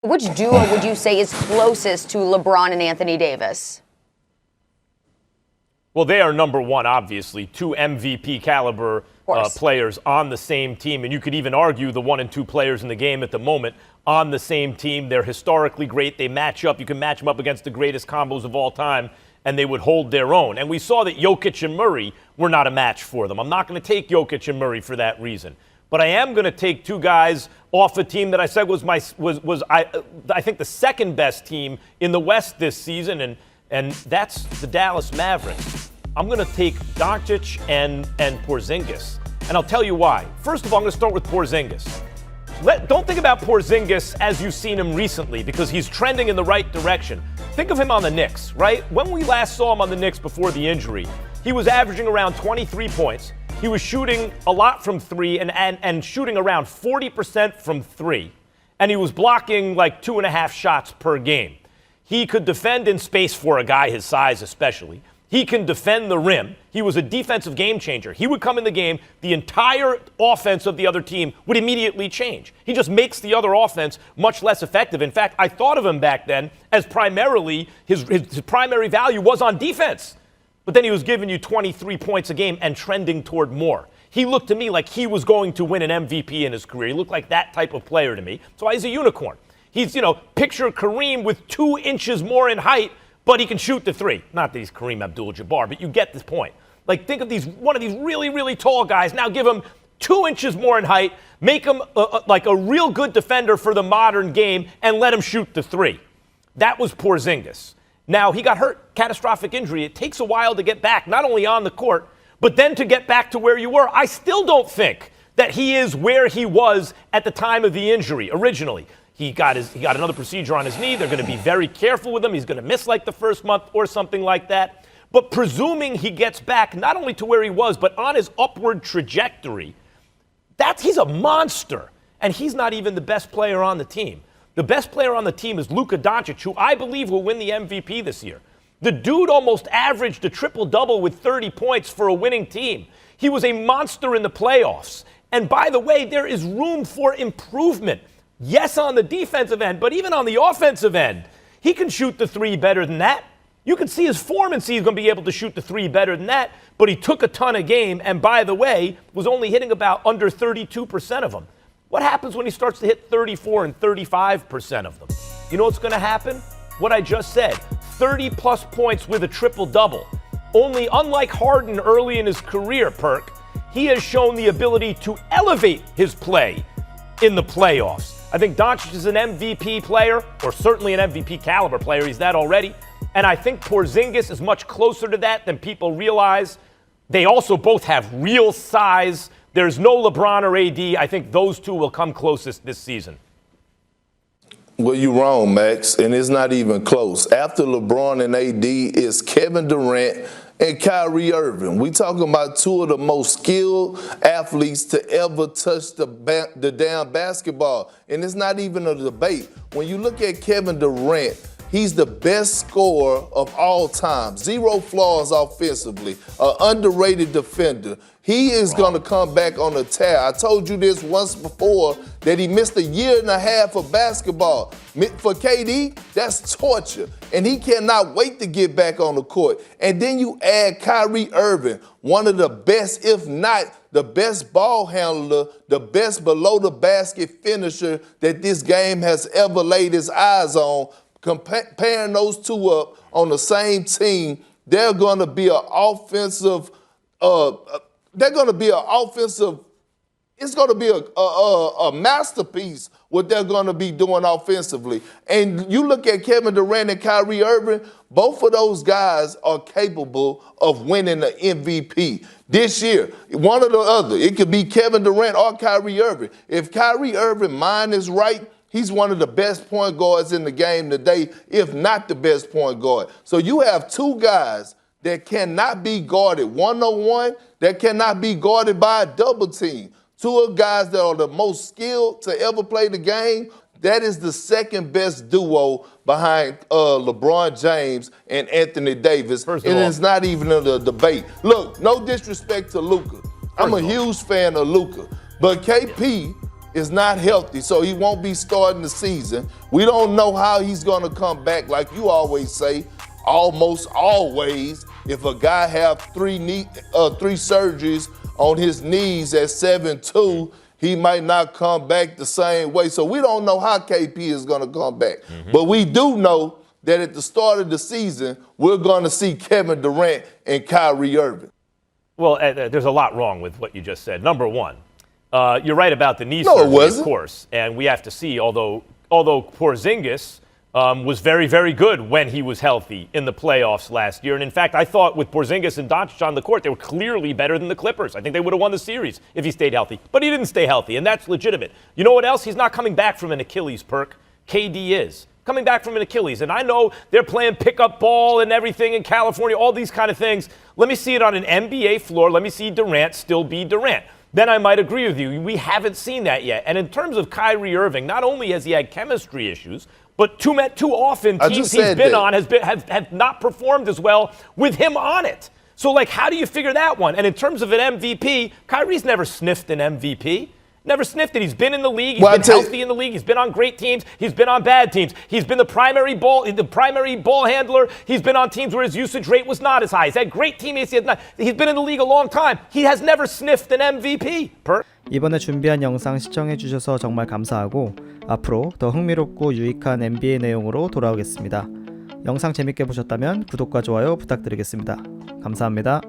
Which duo would you say is closest to LeBron and Anthony Davis? Well, they are number one, obviously. Two MVP caliber players on the same team. And you could even argue the 1 and 2 players in the game at the moment on the same team. They're historically great. They match up. You can match them up against the greatest combos of all time, and they would hold their own. And we saw that Jokic and Murray were not a match for them. I'm not going to take Jokic and Murray for that reason. But I am going to take two guys off a team that I said was I think the second best team in the West this season, and that's the Dallas Mavericks. I'm going to take Doncic and Porzingis, and I'll tell you why. First of all, I'm going to start with Porzingis. Don't think about Porzingis as you've seen him recently, because he's trending in the right direction. Think of him on the Knicks, right? When we last saw him on the Knicks before the injury, he was averaging around 23 points. He was shooting a lot from three and shooting around 40% from three. And he was blocking like 2.5 shots per game. He could defend in space for a guy his size especially. He can defend the rim. He was a defensive game changer. He would come in the game, the entire offense of the other team would immediately change. He just makes the other offense much less effective. In fact, I thought of him back then as primarily, his primary value was on defense. But then he was giving you 23 points a game and trending toward more. He looked to me like he was going to win an MVP in his career. He looked like that type of player to me. So he's a unicorn. He's, picture Kareem with 2 inches more in height, but he can shoot the three. Not that he's Kareem Abdul-Jabbar, but you get this point. Like, think of one of these really, really tall guys. Now give him 2 inches more in height, make him like a real good defender for the modern game, and let him shoot the three. That was Porzingis. Now, he got hurt, catastrophic injury. It takes a while to get back, not only on the court, but then to get back to where you were. I still don't think that he is where he was at the time of the injury originally. He got another procedure on his knee. They're going to be very careful with him. He's going to miss like the first month or something like that. But presuming he gets back not only to where he was, but on his upward trajectory, he's a monster. And he's not even the best player on the team. The best player on the team is Luka Doncic, who I believe will win the MVP this year. The dude almost averaged a triple-double with 30 points for a winning team. He was a monster in the playoffs. And by the way, there is room for improvement. Yes, on the defensive end, but even on the offensive end, he can shoot the three better than that. You can see his form and see he's going to be able to shoot the three better than that, but he took a ton of game, and by the way, was only hitting about under 32% of them. What happens when he starts to hit 34 and 35% of them? You know what's going to happen? What I just said, 30-plus points with a triple-double. Only, unlike Harden early in his career, Perk, he has shown the ability to elevate his play in the playoffs. I think Doncic is an MVP player, or certainly an MVP caliber player. He's that already. And I think Porzingis is much closer to that than people realize. They also both have real size. There's no LeBron or AD. I think those two will come closest this season. Well, you're wrong, Max, and it's not even close. After LeBron and AD is Kevin Durant and Kyrie Irving. We talking about two of the most skilled athletes to ever touch the damn basketball. And it's not even a debate. When you look at Kevin Durant, he's the best scorer of all time. 0 flaws offensively. An underrated defender. He is going to come back on a tear. I told you this once before that he missed 1.5 years of basketball. For KD, that's torture. And he cannot wait to get back on the court. And then you add Kyrie Irving, one of the best, if not the best ball handler, the best below the basket finisher that this game has ever laid its eyes on. Pairing those two up on the same team, they're going to be an offensive. It's going to be a masterpiece what they're going to be doing offensively. And you look at Kevin Durant and Kyrie Irving, both of those guys are capable of winning the MVP this year. One or the other. It could be Kevin Durant or Kyrie Irving. If Kyrie Irving's mind is right, he's one of the best point guards in the game today, if not the best point guard. So you have two guys that cannot be guarded one-on-one, that cannot be guarded by a double team. Two of guys that are the most skilled to ever play the game. That is the second best duo behind LeBron James and Anthony Davis. And it's not even a debate. Look, no disrespect to Luka. I'm a huge fan of Luka. But KP is not healthy, so he won't be starting the season. We don't know how he's going to come back. Like you always say, almost always, if a guy have three surgeries on his knees at 7'2", he might not come back the same way. So we don't know how KP is going to come back. But we do know that at the start of the season, we're going to see Kevin Durant and Kyrie Irving. Well, there's a lot wrong with what you just said. Number one, you're right about the knee surgery, of course. And we have to see, although Porzingis was very, very good when he was healthy in the playoffs last year. And in fact, I thought with Porzingis and Doncic on the court, they were clearly better than the Clippers. I think they would have won the series if he stayed healthy. But he didn't stay healthy, and that's legitimate. You know what else? He's not coming back from an Achilles, Perk. KD is. Coming back from an Achilles. And I know they're playing pickup ball and everything in California, all these kind of things. Let me see it on an NBA floor. Let me see Durant still be Durant. Then I might agree with you. We haven't seen that yet. And in terms of Kyrie Irving, not only has he had chemistry issues, but too often teams he's been on have not performed as well with him on it. So, like, how do you figure that one? And in terms of an MVP, Kyrie's never sniffed an MVP. Never sniffed it. He's been in the league. He's been healthy in the league. He's been on great teams. He's been on bad teams. He's been the primary ball handler. He's been on teams where his usage rate was not as high. He's had great teammates. He's been in the league a long time. He has never sniffed an MVP. 이번에 준비한 영상 시청해주셔서 정말 감사하고 앞으로 더 흥미롭고 유익한 NBA 내용으로 돌아오겠습니다. 영상 재밌게 보셨다면 구독과 좋아요 부탁드리겠습니다. 감사합니다.